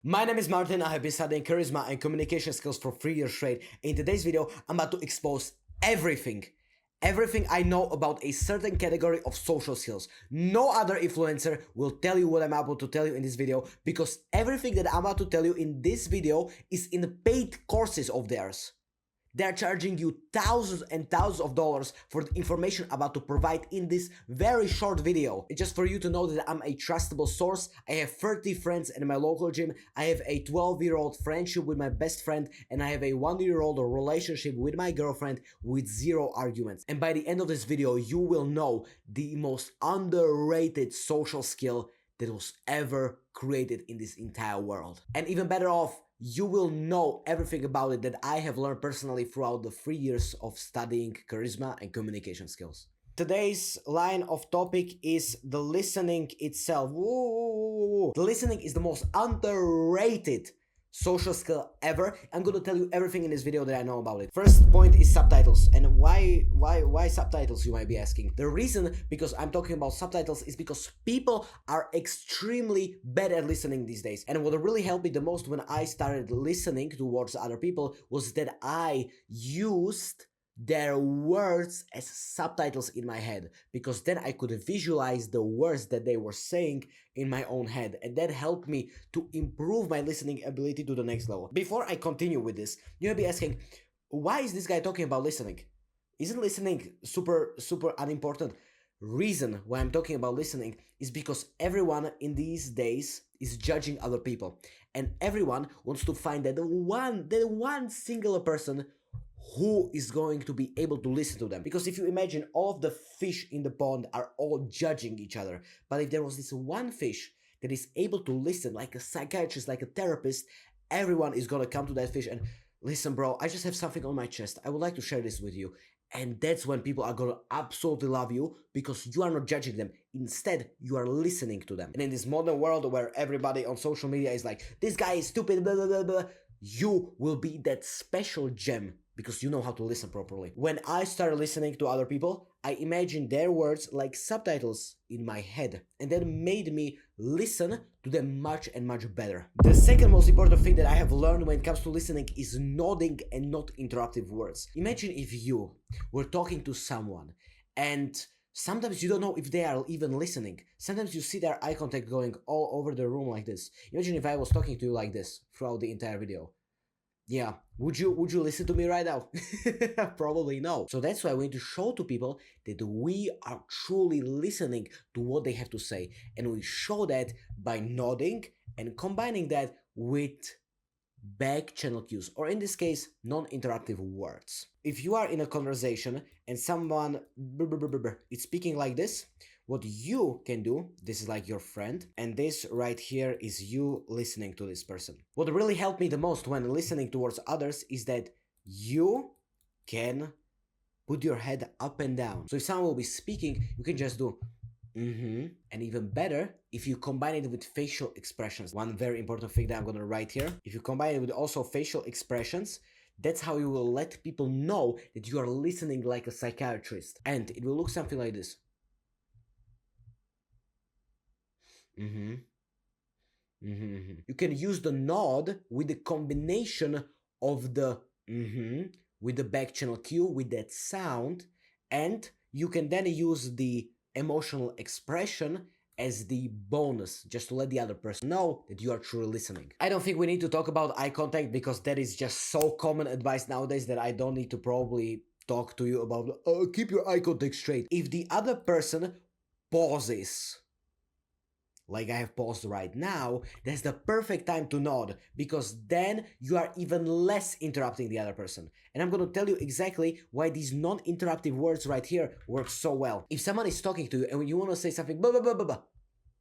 My name is Martin. I have been studying charisma and communication skills for 3 years straight. In today's video, I'm about to expose everything I know about a certain category of social skills. No other influencer will tell you what I'm about to tell you in this video, because everything that I'm about to tell you in this video is in the paid courses of theirs. They're charging you thousands and thousands of dollars for the information I'm about to provide in this very short video. It's just for you to know that I'm a trustable source. I have 30 friends in my local gym. I have a 12-year-old friendship with my best friend, and I have a 1-year-old relationship with my girlfriend with zero arguments. And by the end of this video, you will know the most underrated social skill that was ever created in this entire world. And even better off, you will know everything about it that I have learned personally throughout the 3 years of studying charisma and communication skills. Today's line of topic is the listening itself. Whoa. The listening is the most underrated social skill ever. I'm gonna tell you everything in this video that I know about it. First point is subtitles. And why subtitles, you might be asking? The reason because I'm talking about subtitles is because people are extremely bad at listening these days. And what really helped me the most when I started listening towards other people was that I used their words as subtitles in my head, because then I could visualize the words that they were saying in my own head, and that helped me to improve my listening ability to the next level. Before I continue with this, you may be asking, why is this guy talking about listening? Isn't listening super unimportant? Reason why I'm talking about listening is because everyone in these days is judging other people, and everyone wants to find that one singular person who is going to be able to listen to them. Because if you imagine, all of the fish in the pond are all judging each other, but if there was this one fish that is able to listen, like a psychiatrist, like a therapist, everyone is gonna come to that fish and listen, bro, I just have something on my chest, I would like to share this with you. And that's when people are gonna absolutely love you, because you are not judging them. Instead, you are listening to them. And in this modern world where everybody on social media is like, this guy is stupid, blah, blah, blah, blah, you will be that special gem because you know how to listen properly. When I started listening to other people, I imagined their words like subtitles in my head, and that made me listen to them much and much better. The second most important thing that I have learned when it comes to listening is nodding and not interruptive words. Imagine if you were talking to someone and sometimes you don't know if they are even listening. Sometimes you see their eye contact going all over the room like this. Imagine if I was talking to you like this throughout the entire video. Yeah, would you listen to me right now? Probably no. So that's why we need to show to people that we are truly listening to what they have to say, and we show that by nodding and combining that with back channel cues, or in this case, non-interruptive words. If you are in a conversation and someone is speaking like this, what you can do, this is like your friend, and this right here is you listening to this person. What really helped me the most when listening towards others is that you can put your head up and down. So if someone will be speaking, you can just do and even better if you combine it with facial expressions. One very important thing that I'm gonna write here, if you combine it with also facial expressions, that's how you will let people know that you are listening like a psychiatrist. And it will look something like this. You can use the nod with the combination of the with the back channel cue, with that sound, and you can then use the emotional expression as the bonus, just to let the other person know that you are truly listening. I don't think we need to talk about eye contact, because that is just so common advice nowadays that I don't need to probably talk to you about keep your eye contact straight. If the other person pauses, like I have paused right now, that's the perfect time to nod, because then you are even less interrupting the other person. And I'm gonna tell you exactly why these non-interruptive words right here work so well. If someone is talking to you and you wanna say something, blah, blah, blah, blah, blah,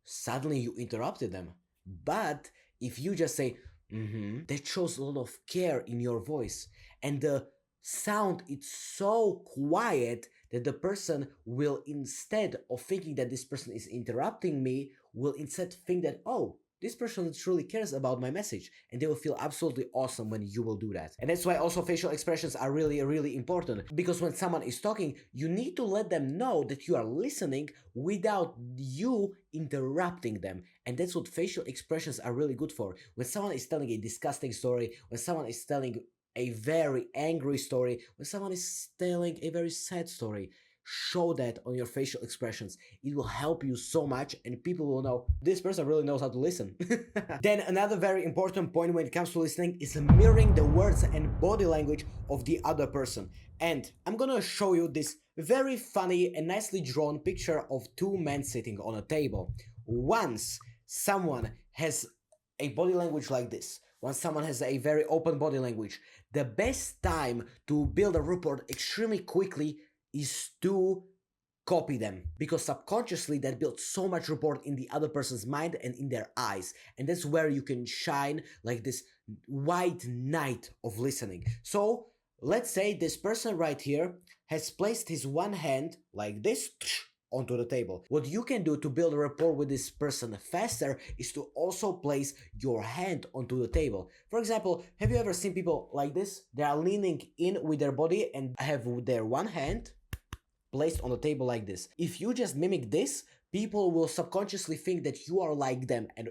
suddenly you interrupted them. But if you just say, that shows a lot of care in your voice. And the sound is so quiet that the person will, instead of thinking that this person is interrupting me, will instead think that, oh, this person truly cares about my message, and they will feel absolutely awesome when you will do that. And that's why also facial expressions are really important, because when someone is talking, you need to let them know that you are listening without you interrupting them. And that's what facial expressions are really good for. When someone is telling a disgusting story, when someone is telling a very angry story, when someone is telling a very sad story, show that on your facial expressions. It will help you so much, and people will know this person really knows how to listen. Then another very important point when it comes to listening is mirroring the words and body language of the other person. And I'm gonna show you this very funny and nicely drawn picture of two men sitting on a table. Once someone has a body language like this, once someone has a very open body language, the best time to build a rapport extremely quickly is to copy them, because subconsciously that builds so much rapport in the other person's mind and in their eyes, and that's where you can shine like this white knight of listening. So let's say this person right here has placed his one hand like this onto the table. What you can do to build a rapport with this person faster is to also place your hand onto the table. For example, have you ever seen people like this? They are leaning in with their body and have their one hand placed on the table like this. If you just mimic this, people will subconsciously think that you are like them. And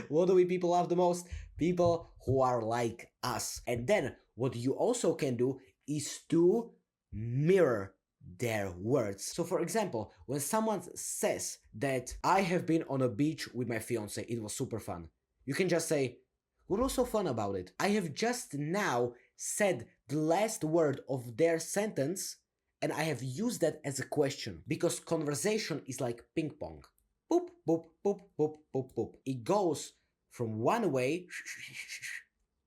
what do we people love the most? People who are like us. And then what you also can do is to mirror their words. So for example, when someone says that I have been on a beach with my fiance, it was super fun, you can just say, what was so fun about it? I have just now said the last word of their sentence, and I have used that as a question, because conversation is like ping pong. Boop, boop, boop, boop, boop, boop. It goes from one way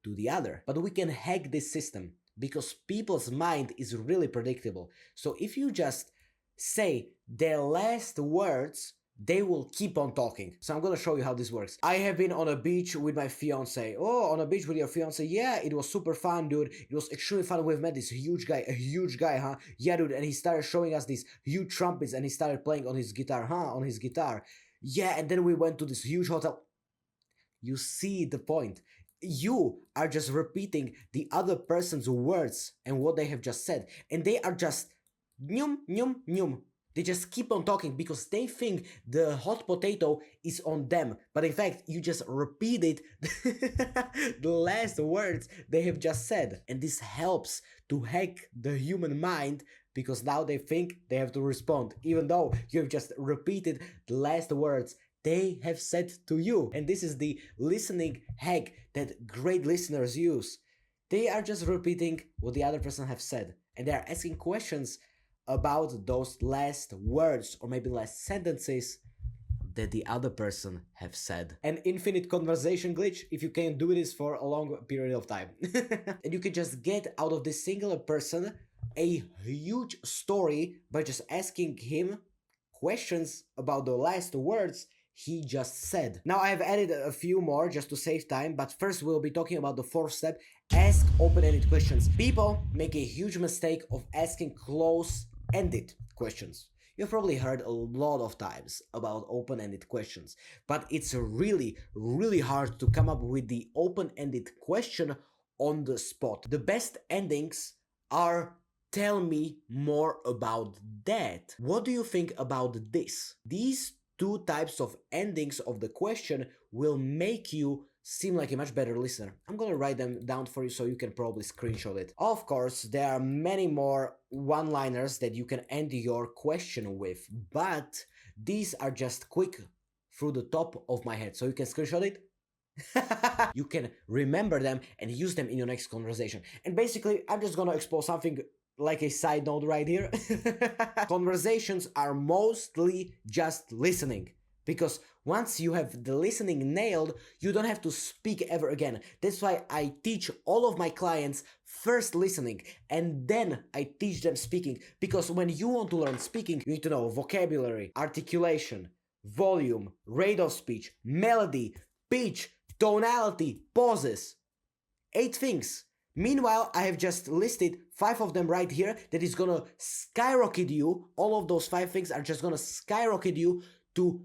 to the other. But we can hack this system, because people's mind is really predictable. So if you just say their last words, they will keep on talking. So I'm gonna show you how this works. I have been on a beach with my fiance. Oh, on a beach with your fiance? Yeah, it was super fun, dude. It was extremely fun. We've met this huge guy, huh? Yeah, dude. And he started showing us these huge trumpets, and he started playing on his guitar, huh? On his guitar. Yeah, and then we went to this huge hotel. You see the point. You are just repeating the other person's words and what they have just said, and they are just nyum, nyum, nyum. They just keep on talking because they think the hot potato is on them. But in fact, you just repeated the last words they have just said. And this helps to hack the human mind, because now they think they have to respond, even though you have just repeated the last words they have said to you. And this is the listening hack that great listeners use. They are just repeating what the other person have said, and they are asking questions about those last words or maybe last sentences that the other person have said. An infinite conversation glitch if you can do this for a long period of time. And you can just get out of this singular person a huge story by just asking him questions about the last words he just said. Now I have added a few more just to save time, but first we'll be talking about the fourth step: ask open-ended questions. People make a huge mistake of asking close-ended questions. You've probably heard a lot of times about open-ended questions, but it's really hard to come up with the open-ended question on the spot. The best endings are tell me more about that. What do you think about this? These two types of endings of the question will make you seem like a much better listener. I'm gonna write them down for you so you can probably screenshot it. Of course, there are many more one-liners that you can end your question with, but these are just quick through the top of my head, so you can screenshot it. You can remember them and use them in your next conversation. And basically, I'm just gonna expose something like a side note right here. Conversations are mostly just listening, because once you have the listening nailed, you don't have to speak ever again. That's why I teach all of my clients first listening, and then I teach them speaking, because when you want to learn speaking, you need to know vocabulary, articulation, volume, rate of speech, melody, pitch, tonality, pauses. 8 things. Meanwhile, I have just listed 5 of them right here that is gonna skyrocket you. All of those 5 things are just gonna skyrocket you to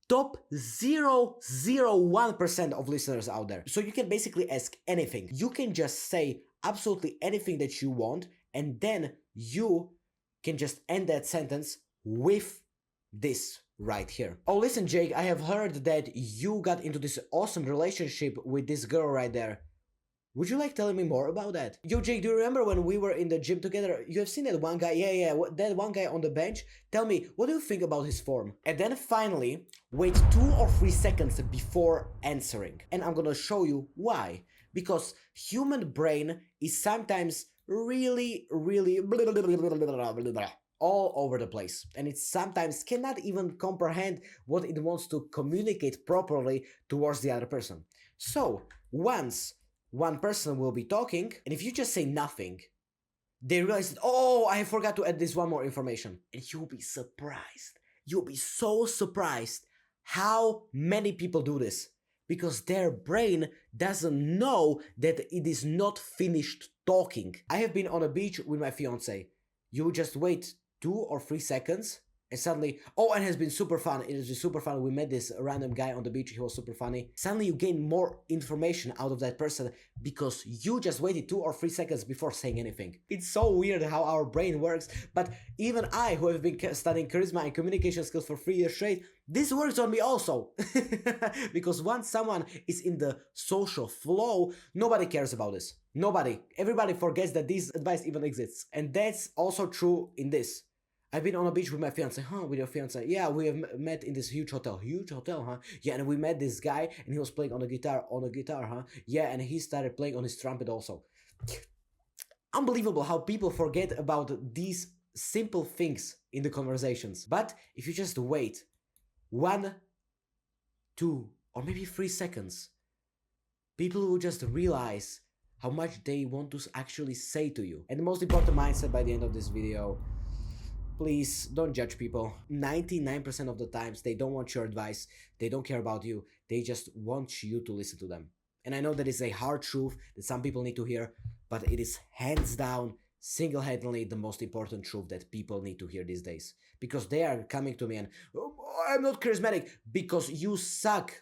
top 0.001% of listeners out there. So you can basically ask anything. You can just say absolutely anything that you want, and then you can just end that sentence with this right here. Oh, listen, Jake, I have heard that you got into this awesome relationship with this girl right there. Would you like telling me more about that? Yo, Jake, do you remember when we were in the gym together? You have seen that one guy? Yeah, that one guy on the bench? Tell me, what do you think about his form? And then finally, wait 2 or 3 seconds before answering. And I'm gonna show you why. Because human brain is sometimes really all over the place, and it sometimes cannot even comprehend what it wants to communicate properly towards the other person. So once one person will be talking, and if you just say nothing, they realize that, oh, I forgot to add this one more information, and you'll be surprised. You'll be so surprised how many people do this, because their brain doesn't know that it is not finished talking. I have been on a beach with my fiance. You just wait 2 or 3 seconds, and suddenly, oh, and it has been super fun. It has been super fun. We met this random guy on the beach. He was super funny. Suddenly you gain more information out of that person because you just waited 2 or 3 seconds before saying anything. It's so weird how our brain works, but even I, who have been studying charisma and communication skills for 3 years straight, this works on me also. Because once someone is in the social flow, nobody cares about this. Nobody. Everybody forgets that this advice even exists. And that's also true in this. I've been on a beach with my fiance. Huh, with your fiance? Yeah, we have met in this huge hotel. Huge hotel, huh? Yeah, and we met this guy, and he was playing on a guitar, huh? Yeah, and he started playing on his trumpet also. Unbelievable how people forget about these simple things in the conversations. But if you just wait 1, 2, or maybe 3 seconds, people will just realize how much they want to actually say to you. And the most important mindset by the end of this video: please don't judge people. 99% of the times they don't want your advice, they don't care about you, they just want you to listen to them. And I know that is a hard truth that some people need to hear, but it is hands down, single-handedly the most important truth that people need to hear these days. Because they are coming to me and, oh, I'm not charismatic, because you suck.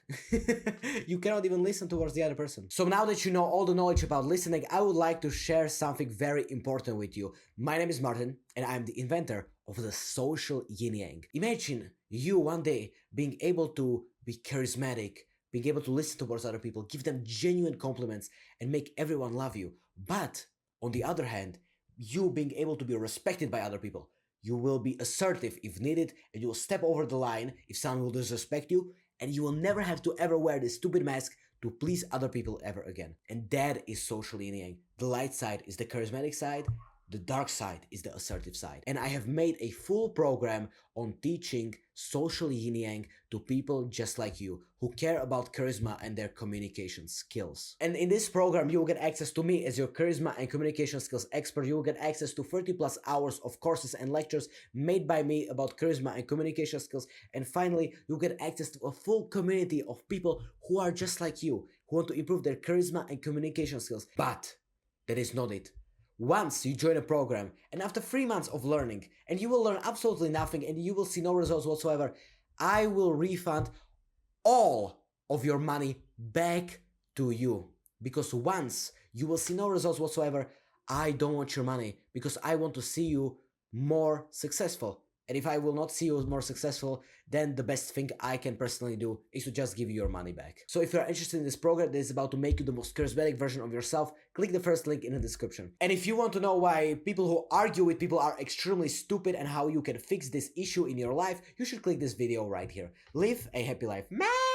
You cannot even listen towards the other person. So now that you know all the knowledge about listening, I would like to share something very important with you. My name is Martin, and I'm the inventor of the social yin yang. Imagine you one day being able to be charismatic, being able to listen towards other people, give them genuine compliments, and make everyone love you. But on the other hand, you being able to be respected by other people. You will be assertive if needed, and you will step over the line if someone will disrespect you, and you will never have to ever wear this stupid mask to please other people ever again. And that is social yin yang. The light side is the charismatic side, the dark side is the assertive side. And I have made a full program on teaching social yin yang to people just like you, who care about charisma and their communication skills. And in this program, you will get access to me as your charisma and communication skills expert. You will get access to 30+ hours of courses and lectures made by me about charisma and communication skills. And finally, you'll get access to a full community of people who are just like you, who want to improve their charisma and communication skills. But that is not it. Once you join a program, and after 3 months of learning, and you will learn absolutely nothing and you will see no results whatsoever, I will refund all of your money back to you. Because once you will see no results whatsoever, I don't want your money, because I want to see you more successful. And if I will not see you more successful, then the best thing I can personally do is to just give you your money back. So if you're interested in this program that is about to make you the most charismatic version of yourself, click the first link in the description. And if you want to know why people who argue with people are extremely stupid and how you can fix this issue in your life, you should click this video right here. Live a happy life, man!